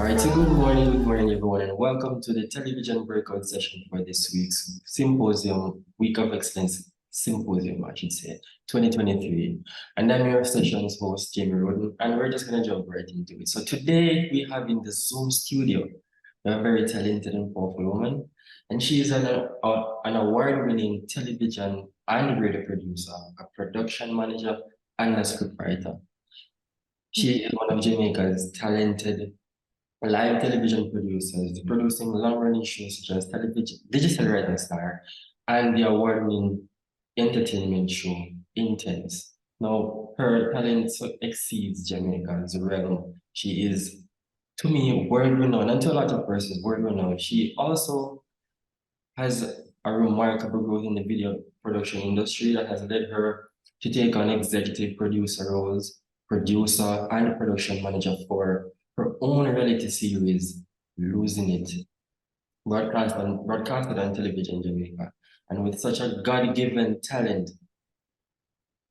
All right, so good morning, everyone, and welcome to the television breakout session for this week's symposium, Week of Excellence Symposium, I should say, 2023. And I'm your session's host, Jamie Rhoden, and we're just going to jump right into it. So today we have in the Zoom studio a very talented and powerful woman, and she is an award-winning television and radio producer, a production manager, and a scriptwriter. She is one of Jamaica's talented live television producers, producing long-running shows such as Digital Rising Star and the award-winning entertainment show Intense. Now, her talent exceeds Jamaica's realm. She is, to me, world-renowned, and to a lot of persons, world-renowned. She also has a remarkable growth in the video production industry that has led her to take on executive producer roles, producer, and production manager for her own reality series, Losing It, broadcasted on television in Jamaica. And with such a God-given talent,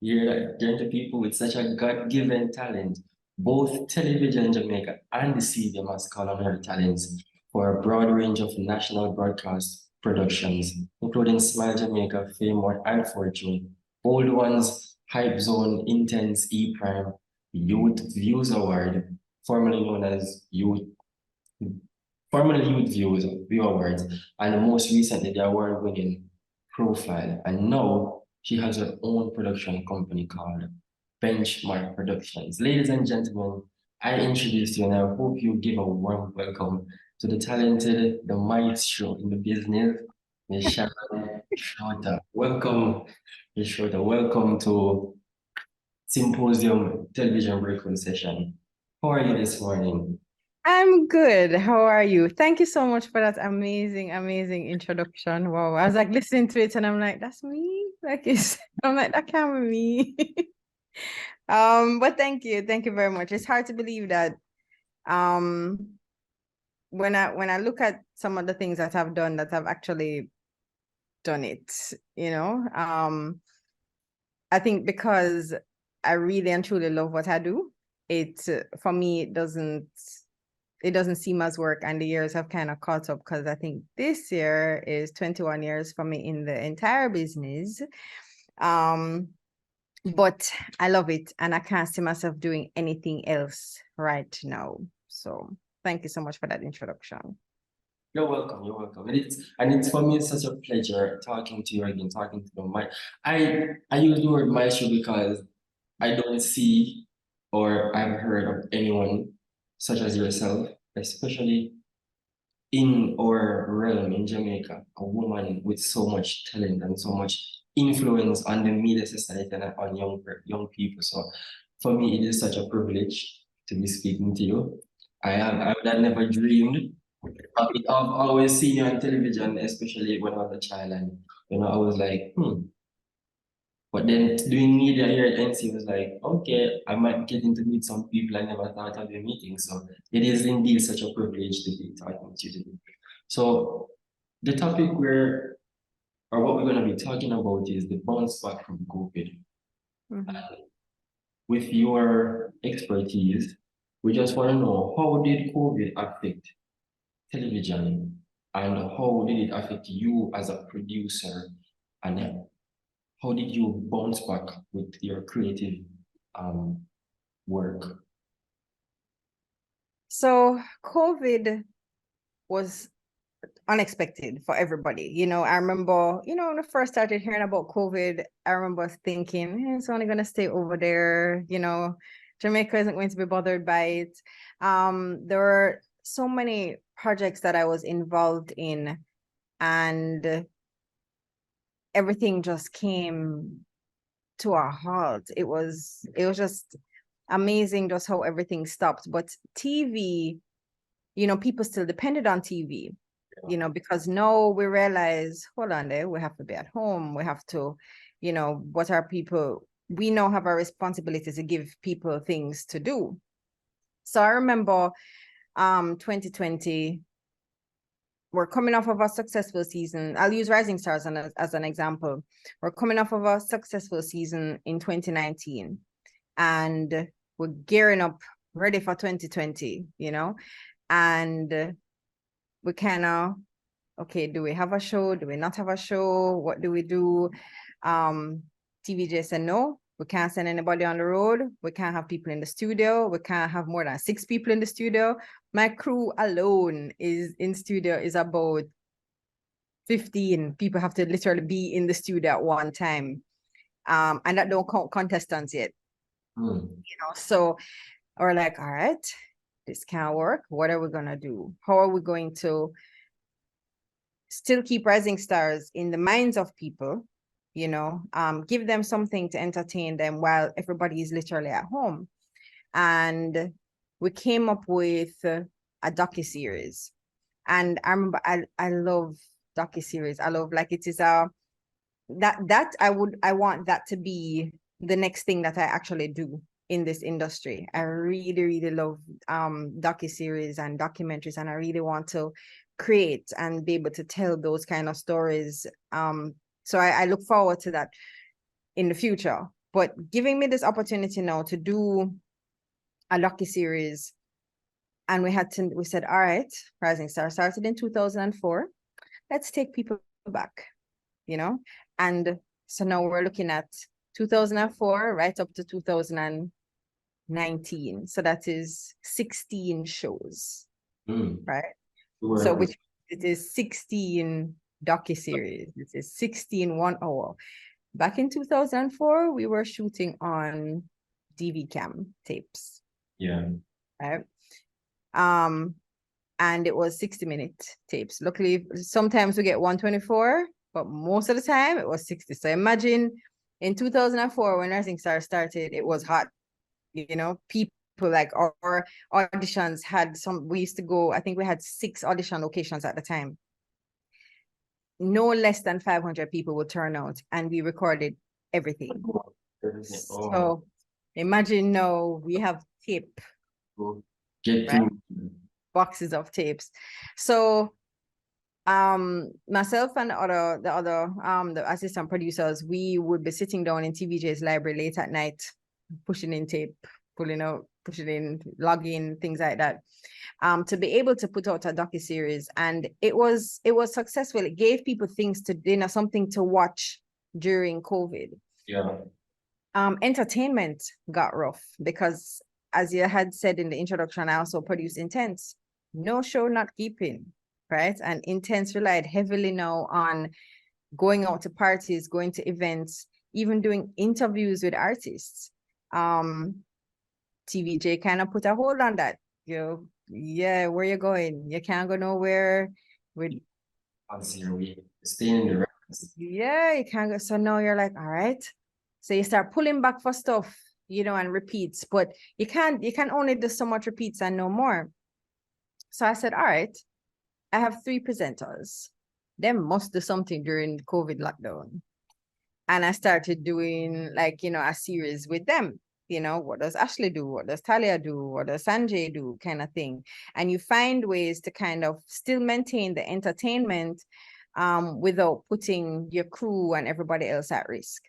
you're to people with such a God-given talent, both television in Jamaica and the CBM must call on her talents for a broad range of national broadcast productions, including Smile Jamaica, Fame and Fortune, Old Ones, Hype Zone, Intense, E-Prime, Youth Views Award, formerly known as Youth View Awards, and most recently the award-winning Profile. And now she has her own production company called Benchmark Productions. Ladies and gentlemen, I introduce you and I hope you give a warm welcome to the talented, the maestro in the business, Ms. Sharon Schroeter. Welcome, Ms. Schroeter. Welcome to Symposium Television Breakout Session. How are you this morning? I'm good. How are you? Thank you so much for that amazing introduction. Wow. I was like listening to it and I'm like, that's me. I'm like, that can't be me. But thank you. Thank you very much. It's hard to believe that when I look at some of the things that I've done, that I've actually done it, I think because I really and truly love what I do, for me, it doesn't seem as work, and the years have kind of caught up, because I think this year is 21 years for me in the entire business. But I love it, and I can't see myself doing anything else right now. So thank you so much for that introduction. You're welcome. You're welcome. And it's for me such a pleasure talking to you again, talking to the mic. I use the word maestro because I don't see or I've heard of anyone such as yourself, especially in our realm in Jamaica, a woman with so much talent and so much influence on the media society and on young people. So for me, it is such a privilege to be speaking to you. I would have never dreamed. I've always seen you on television, especially when I was a child, and I was like, But then doing media here at NC was like, okay, I might get to meet some people I never thought I'd be meeting. So it is indeed such a privilege to be talking to you today. So the topic or what we're going to be talking about is the bounce back from COVID. With your expertise, we just want to know, how did COVID affect television, and how did it affect you as a producer, and how did you bounce back with your creative work? So COVID was unexpected for everybody. I remember, when I first started hearing about COVID, I remember thinking, it's only going to stay over there. Jamaica isn't going to be bothered by it. There were so many projects that I was involved in, and everything just came to a halt. It was just amazing just how everything stopped. But TV, people still depended on TV, because now we realize, hold on there, we have to be at home. We have to, what are people, we now have a responsibility to give people things to do. So I remember 2020, we're coming off of a successful season. I'll use Rising Stars as an example. We're coming off of a successful season in 2019, and we're gearing up, ready for 2020, And we kind of, okay, do we have a show? Do we not have a show? What do we do? TVJ said, no, we can't send anybody on the road. We can't have people in the studio. We can't have more than 6 people in the studio. My crew alone is in studio is about 15 people have to literally be in the studio at one time. And that don't count contestants yet. So we're like, all right, this can't work. What are we gonna do? How are we going to still keep rising stars in the minds of people, give them something to entertain them while everybody is literally at home? And we came up with a docuseries. And I remember I love docuseries. I love, like, it is I want that to be the next thing that I actually do in this industry. I really, really love docuseries and documentaries, and I really want to create and be able to tell those kind of stories. So I look forward to that in the future. But giving me this opportunity now to do a docuseries, and we said, all right, Rising Star started in 2004. Let's take people back, and so now we're looking at 2004 right up to 2019. So that is 16 shows, right? So which it is 16 docuseries. It is 16 1 hour. Back in 2004, we were shooting on DV cam tapes. Yeah. Right. And it was 60-minute tapes. Luckily, sometimes we get 124, but most of the time it was 60. So imagine in 2004 when Rising Star started, it was hot. People like our auditions had we used to go, I think we had 6 audition locations at the time. No less than 500 people would turn out, and we recorded everything. So imagine now we have tape. Right? Boxes of tapes. So myself and the assistant producers, we would be sitting down in TVJ's library late at night, pushing in tape, pulling out, pushing in, logging, things like that, to be able to put out a docuseries. And it was successful. It gave people things to, something to watch during COVID. Yeah. Entertainment got rough because, as you had said in the introduction, I also produced Intense. No show, not keeping, right? And Intense relied heavily now on going out to parties, going to events, even doing interviews with artists. TVJ kind of put a hold on that. Yeah, where you going? You can't go nowhere. We stay in the records. Yeah, you can't go. So now you're like, all right. So you start pulling back for stuff, and repeats, but you can only do so much repeats and no more. So I said, all right, I have 3 presenters. They must do something during COVID lockdown. And I started doing a series with them. What does Ashley do? What does Talia do? What does Sanjay do? Kind of thing. And you find ways to kind of still maintain the entertainment without putting your crew and everybody else at risk.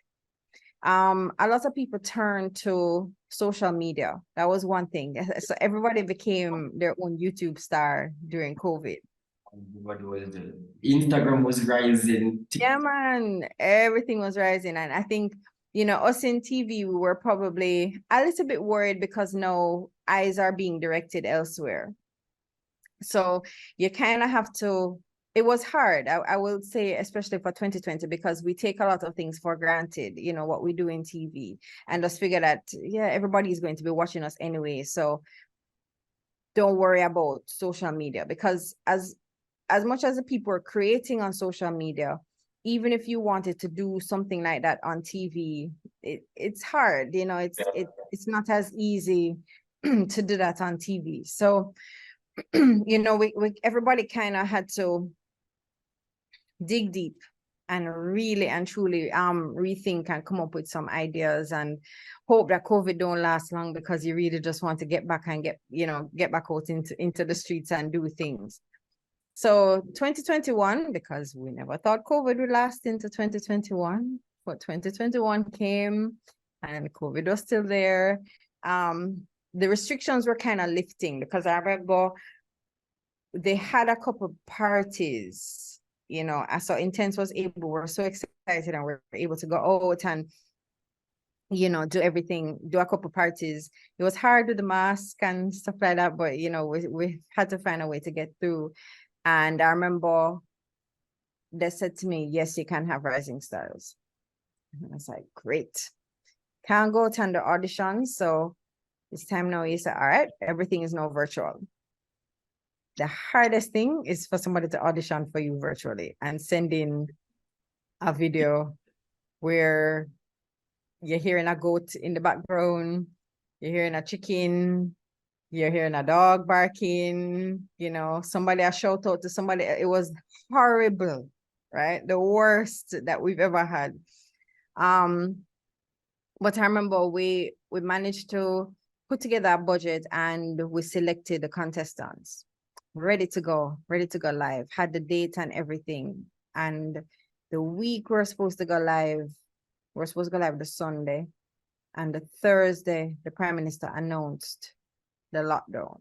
A lot of people turned to social media. That was one thing. So everybody became their own YouTube star during COVID. What was it? Instagram was rising. Yeah, man, everything was rising. And I think, us in TV, we were probably a little bit worried because now eyes are being directed elsewhere. So you kind of have to, it was hard, I will say, especially for 2020, because we take a lot of things for granted, what we do in TV, and just figure that, yeah, everybody is going to be watching us anyway. So don't worry about social media, because as much as the people are creating on social media, even if you wanted to do something like that on TV, it's hard, it's not as easy to do that on TV. So, we everybody kind of had to dig deep and really and truly rethink and come up with some ideas, and hope that COVID don't last long, because you really just want to get back and get back out into the streets and do things. So 2021, because we never thought COVID would last into 2021, but 2021 came and COVID was still there. The restrictions were kind of lifting, because I remember they had a couple parties, you know. I saw Intense was able, we're so excited, and we're able to go out and, you know, do everything, do a couple parties. It was hard with the mask and stuff like that, but you know, we had to find a way to get through. And I remember they said to me, yes, you can have Rising Stars. And I was like, great. Can't go to the audition, so it's time now. You say, all right, everything is now virtual. The hardest thing is for somebody to audition for you virtually and send in a video where you're hearing a goat in the background, you're hearing a chicken, you're hearing a dog barking, you know, somebody a shout out to somebody. It was horrible, right? The worst that we've ever had. But I remember we managed to put together a budget, and we selected the contestants, ready to go live, had the date and everything. And the week we're supposed to go live the Sunday, and the Thursday, the Prime Minister announced the lockdown.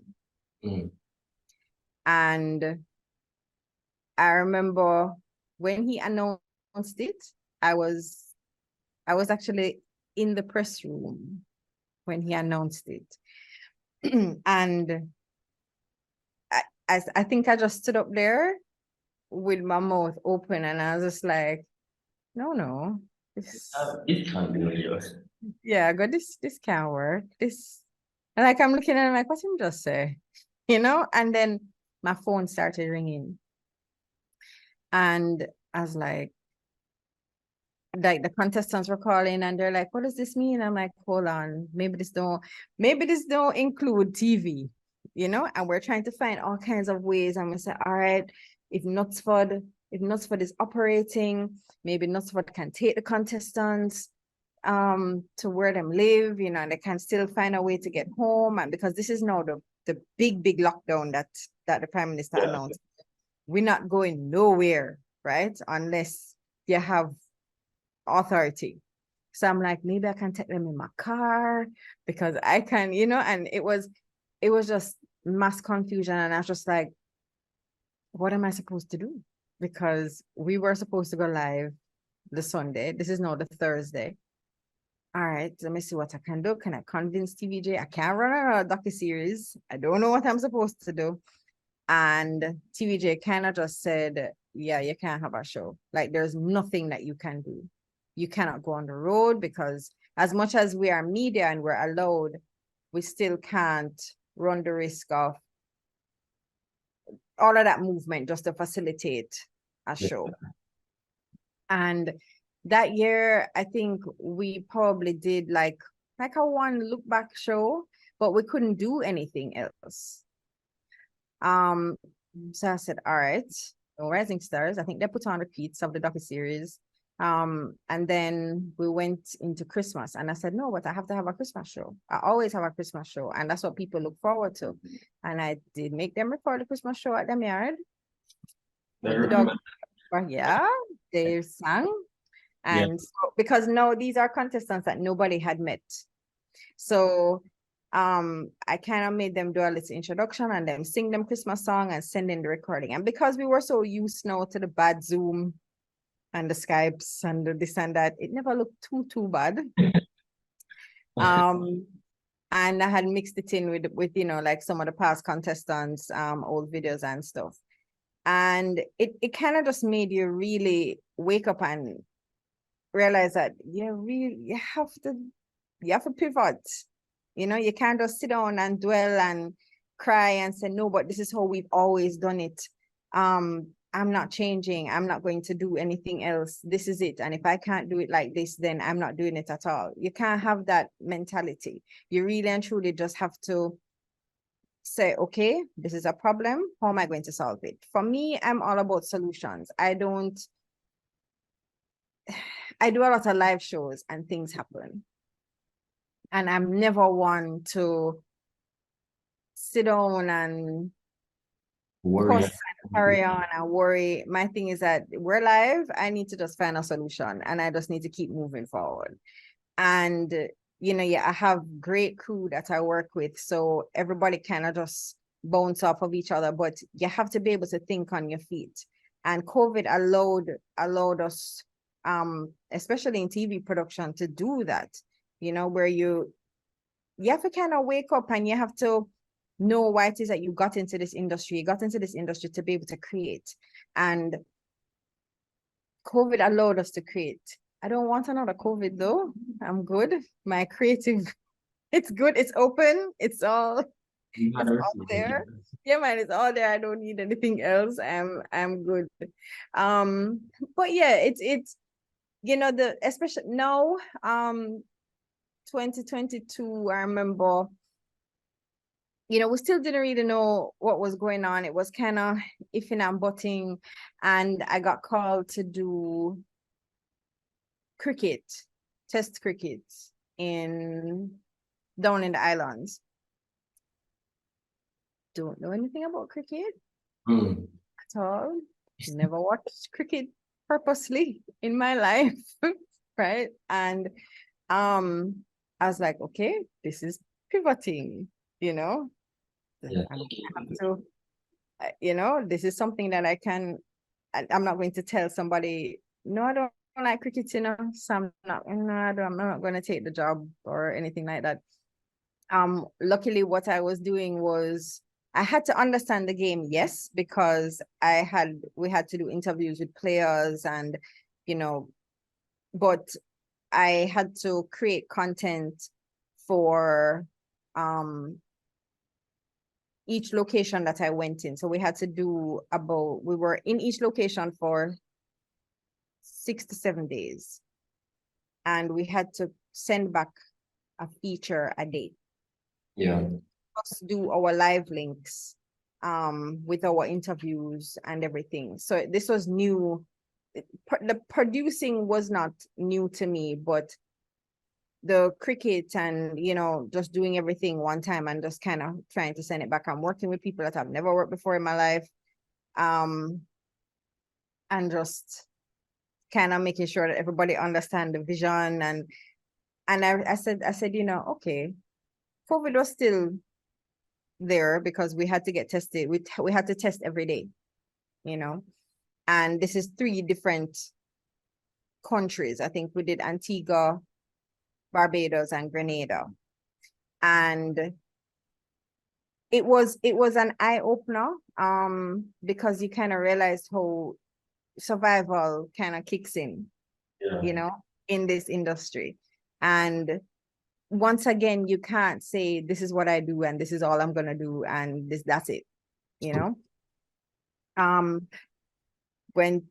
And I remember when he announced it, I was actually in the press room when he announced it. And I think I just stood up there with my mouth open, and I was just like, no, It can't be yours. yeah, I got this can't work. And like, I'm looking at him like, what him just say? You know? And then my phone started ringing. And I was like the contestants were calling, and they're like, what does this mean? I'm like, hold on, maybe this don't include TV, you know? And we're trying to find all kinds of ways. And we say, all right, if Knutsford is operating, maybe Knutsford can take the contestants to where them live, you know, and they can still find a way to get home. And because this is now the big lockdown that the Prime Minister announced, we're not going nowhere, right? Unless you have authority. So I'm like, maybe I can take them in my car because I can, you know. And it was just mass confusion. And I was just like, what am I supposed to do? Because we were supposed to go live the Sunday. This is now the Thursday. All right, let me see what I can do. Can I convince TVJ? I can't run a docuseries. I don't know what I'm supposed to do. And TVJ kind of just said, yeah, you can't have a show. Like, there's nothing that you can do. You cannot go on the road, because as much as we are media and we're allowed, we still can't run the risk of all of that movement just to facilitate a show. And that year, I think we probably did like a one look back show, but we couldn't do anything else. So I said, all right, Rising Stars. I think they put on repeats of the docuseries. And then we went into Christmas, and I said, no, but I have to have a Christmas show. I always have a Christmas show, and that's what people look forward to. And I did make them record the Christmas show at them yard. The dog, yeah, they sang. And so, because no, these are contestants that nobody had met. So I kind of made them do a little introduction and then sing them Christmas song and send in the recording. And because we were so used now to the bad Zoom and the Skypes and the this and that, it never looked too bad. And I had mixed it in with you know, like some of the past contestants, old videos and stuff. And it kind of just made you really wake up and realize that you have to pivot. You know, you can't just sit down and dwell and cry and say, no, but this is how we've always done it. I'm not changing. I'm not going to do anything else. This is it. And if I can't do it like this, then I'm not doing it at all. You can't have that mentality. You really and truly just have to say, okay, this is a problem. How am I going to solve it? For me, I'm all about solutions. I do a lot of live shows and things happen. And I'm never one to sit down and Worry. carry on and worry. My thing is that we're live. I need to just find a solution, and I just need to keep moving forward. And, you know, I have great crew that I work with. So everybody kind of just bounce off of each other, but you have to be able to think on your feet. And COVID allowed us, especially in TV production, to do that, where you have to kind of wake up and you have to know why it is that you got into this industry. You got into this industry to be able to create. And COVID allowed us to create. I don't want another COVID though. I'm good. My creative, it's good. It's open. It's all there. Yeah, man, it's all there. I don't need anything else. I'm good. But yeah, it's especially now, 2022, I remember, we still didn't really know what was going on. It was kind of iffing and butting, and I got called to do test cricket down in the islands. Don't know anything about cricket at all. Never watched cricket purposely in my life, right? And I was like, okay, this is pivoting, Yeah. I have to, this is something that I'm not going to tell somebody, no, I don't like cricket, so I'm not going to take the job or anything like that. Luckily what I was doing was I had to understand the game, yes, because we had to do interviews with players and, but I had to create content for each location that I went in. So we had to we were in each location for 6 to 7 days. And we had to send back a feature a day. Yeah. Us do our live links with our interviews and everything. So this was new. The producing was not new to me, but the cricket and just doing everything one time and just kind of trying to send it back. I'm working with people that I've never worked before in my life, and just kind of making sure that everybody understand the vision. And I said okay, COVID was still there because we had to get tested. We had to test every day, and this is 3 different countries. I think we did Antigua, Barbados, and Grenada. And it was an eye-opener, because you kind of realize how survival kind of kicks in, in this industry. And once again, you can't say this is what I do and this is all I'm gonna do and that's it, when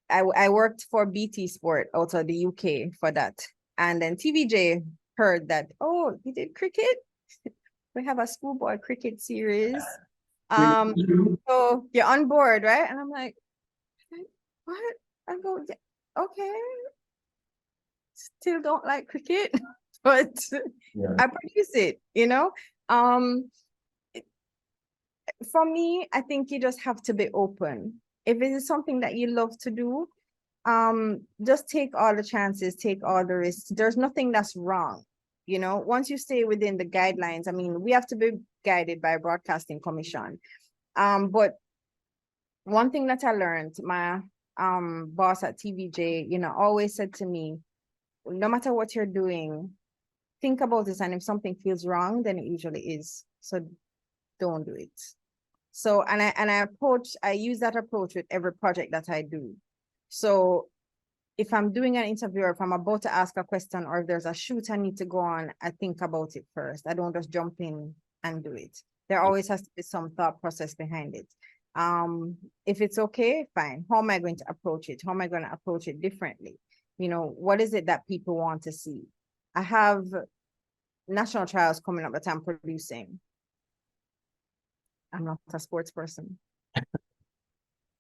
I worked for BT Sport out of the UK for that, and then TVJ heard that, oh, you did cricket. We have a schoolboy cricket series. So you're on board, right? And I'm like, what? I go, okay. Still don't like cricket, but I produce it, for me, I think you just have to be open. If it is something that you love to do, just take all the chances, take all the risks. There's nothing that's wrong. Once you stay within the guidelines, I mean, we have to be guided by Broadcasting Commission. But one thing that I learned, my boss at TVJ, always said to me, no matter what you're doing, think about this. And if something feels wrong, then it usually is. So don't do it. So, and I use that approach with every project that I do. So if I'm doing an interview, or if I'm about to ask a question, or if there's a shoot I need to go on, I think about it first. I don't just jump in and do it. There always has to be some thought process behind it. If it's okay, fine. How am I going to approach it? How am I going to approach it differently? What is it that people want to see? I have national trials coming up that I'm producing. I'm not a sports person.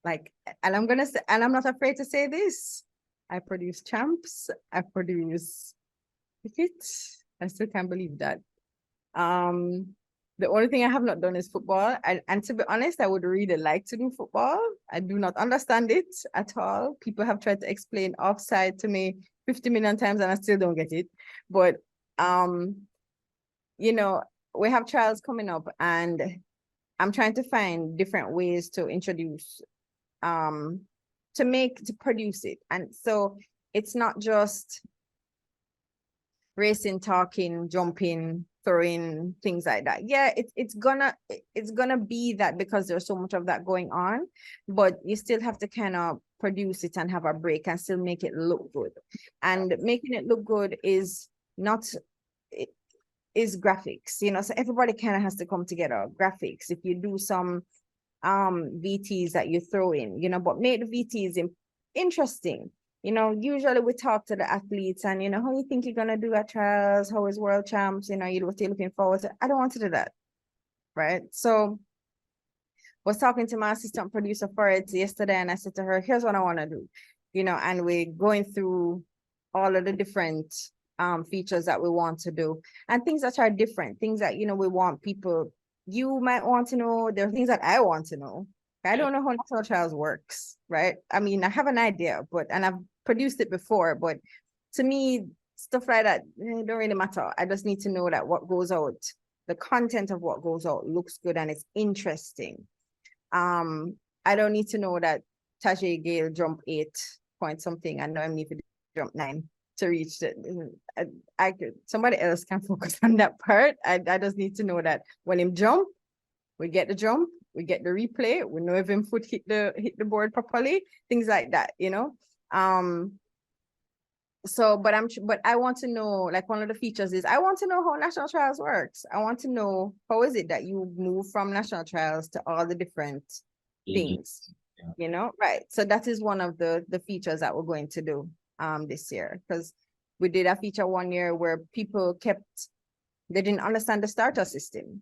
And I'm gonna say, and I'm not afraid to say this. I produce champs. I produce cricket. I still can't believe that. The only thing I have not done is football. And to be honest, I would really like to do football. I do not understand it at all. People have tried to explain offside to me 50 million times and I still don't get it. But, we have trials coming up and I'm trying to find different ways to introduce, to produce it. And so it's not just racing, talking, jumping, throwing, things like that. Yeah, it's gonna be that because there's so much of that going on, but you still have to kind of produce it and have a break and still make it look good. And making it look good is not, is graphics, you know, so everybody kind of has to come together. Graphics, if you do some VTs that you throw in, you know, but make the VTs interesting. You know, usually we talk to the athletes and, you know, how you think you're gonna do at trials, how is world champs, you know, what you're looking forward to. I don't want to do that, right? So was talking to my assistant producer for it yesterday, and I said to her, here's what I want to do, you know, and we're going through all of the different features that we want to do and things that are different, things that, you know, we want people, you might want to know. There are things that I want to know. I don't know how national trials works, right? I mean, I have an idea, and I've produced it before, but to me, stuff like that, it don't really matter. I just need to know that what goes out, the content of what goes out looks good and it's interesting. I don't need to know that Tajay Gale jumped 8 point something. I know I need to jump 9 to reach it. I could, somebody else can focus on that part. I just need to know that when him jump, we get the jump, we get the replay, we know if him foot hit the board properly, things like that, you know. So, but I want to know, like, one of the features is I want to know how national trials works. I want to know how is it that you move from national trials to all the different things, you know, right? So that is one of the features that we're going to do this year, because we did a feature one year where people they didn't understand the starter system,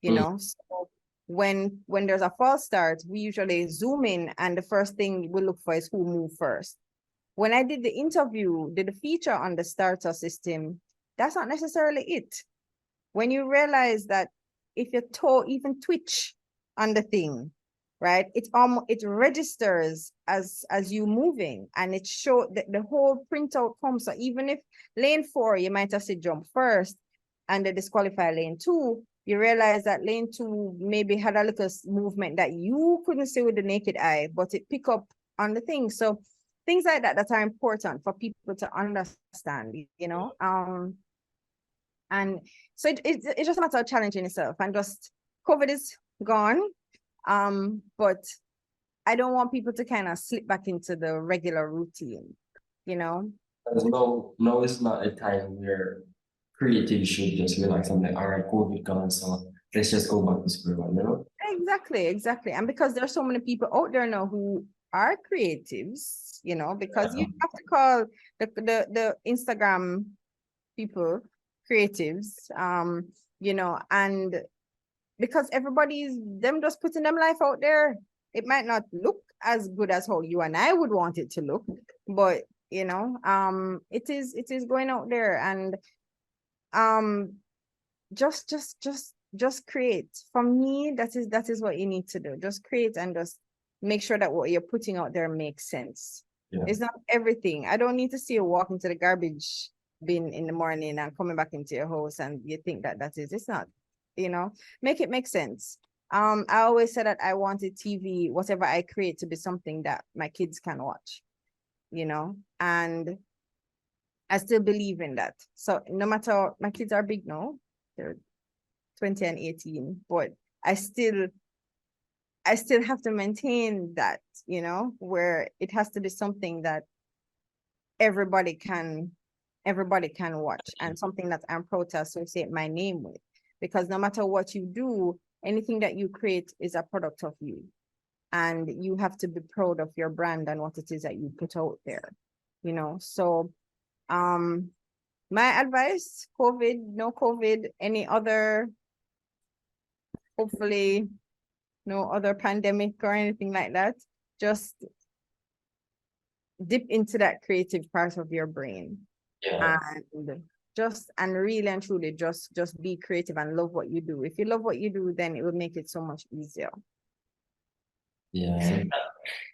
you know. So when there's a false start, we usually zoom in and the first thing we look for is who moved first. When I did the feature on the starter system, that's not necessarily it. When you realize that if your toe even twitch on the thing, right, it registers as you moving, and it shows that the whole printout comes. So even if lane 4, you might have said jump first and they disqualify lane 2, you realize that lane 2 maybe had a little movement that you couldn't see with the naked eye, but it pick up on the thing. So things like that are important for people to understand, you know. And so it's just a matter of challenging yourself, and just COVID is gone. But I don't want people to kind of slip back into the regular routine, you know. No, it's not a time where creative should just relax and like, all right, COVID gone, so let's just go back to square one, you know? Exactly. And because there's so many people out there now who are creatives, you know, because you have to call the Instagram people creatives, you know, and because everybody's them just putting them life out there. It might not look as good as how you and I would want it to look, but you know, it is going out there, and just create. For me, that is what you need to do. Just create and just make sure that what you're putting out there makes sense. It's not everything. I don't need to see you walk into the garbage bin in the morning and coming back into your house and you think that is. It's not, you know. Make it make sense. I always said that I wanted TV, whatever I create, to be something that my kids can watch, you know, and I still believe in that. So no matter, my kids are big now, they're 20 and 18, but I still have to maintain that, you know, where it has to be something that everybody can watch, and something that I'm proud to associate my name with, because no matter what you do, anything that you create is a product of you, and you have to be proud of your brand and what it is that you put out there, you know. So my advice, COVID, no COVID, any other, hopefully no other pandemic or anything like that, just dip into that creative part of your brain. And really and truly just be creative and love what you do. If you love what you do, then it will make it so much easier. And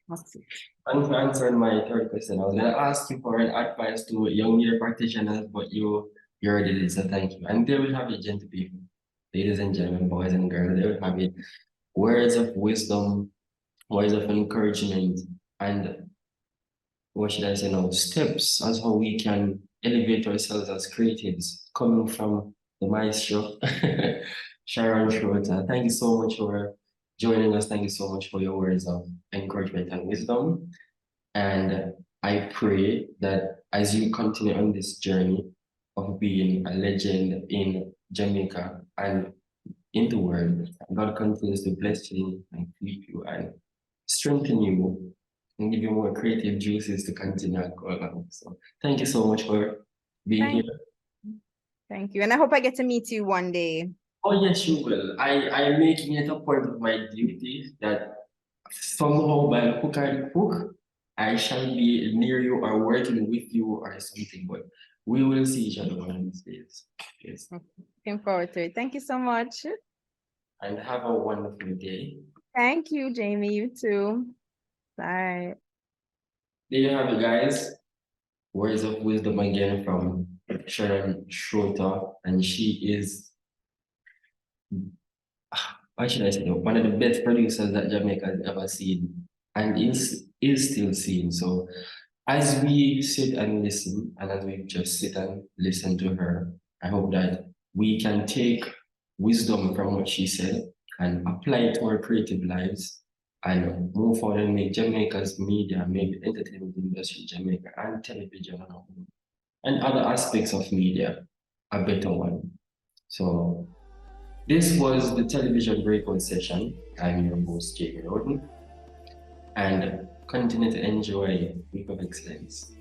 to answer my third question, I was going to ask you for an advice to young media practitioners, but you already did, so thank you. And they will have it, gentle people. ladies and gentlemen, boys and girls, there we have it. Words of wisdom, words of encouragement, and what should I say now? Steps as how we can elevate ourselves as creatives, coming from the maestro, Sharon Schroeter. Thank you so much for joining us. Thank you so much for your words of encouragement and wisdom. And I pray that as you continue on this journey of being a legend in Jamaica and in the world, God continues to bless you and keep you and strengthen you and give you more creative juices to continue and go along. So thank you so much for being here. Thank you. And I hope I get to meet you one day. Oh yes, you will. I am making it a point of my duty that somehow by hook or crook, I shall be near you or working with you or something, but we will see each other one of these days. Yes. Looking forward to it. Thank you so much. And have a wonderful day. Thank you, Jamie. You too. Bye. There you have it, guys. Words of wisdom again from Sharon Schroeter, and she is, how should I say, one of the best producers that Jamaica has ever seen, and is still seeing. So as we sit and listen, and as we just sit and listen to her, I hope that we can take wisdom from what she said and apply it to our creative lives and move forward and make Jamaica's media, make the entertainment industry in Jamaica and television and other aspects of media a better one. So this was the television breakout session. I'm your host, Jamie Rhoden, and continue to enjoy Week of Excellence.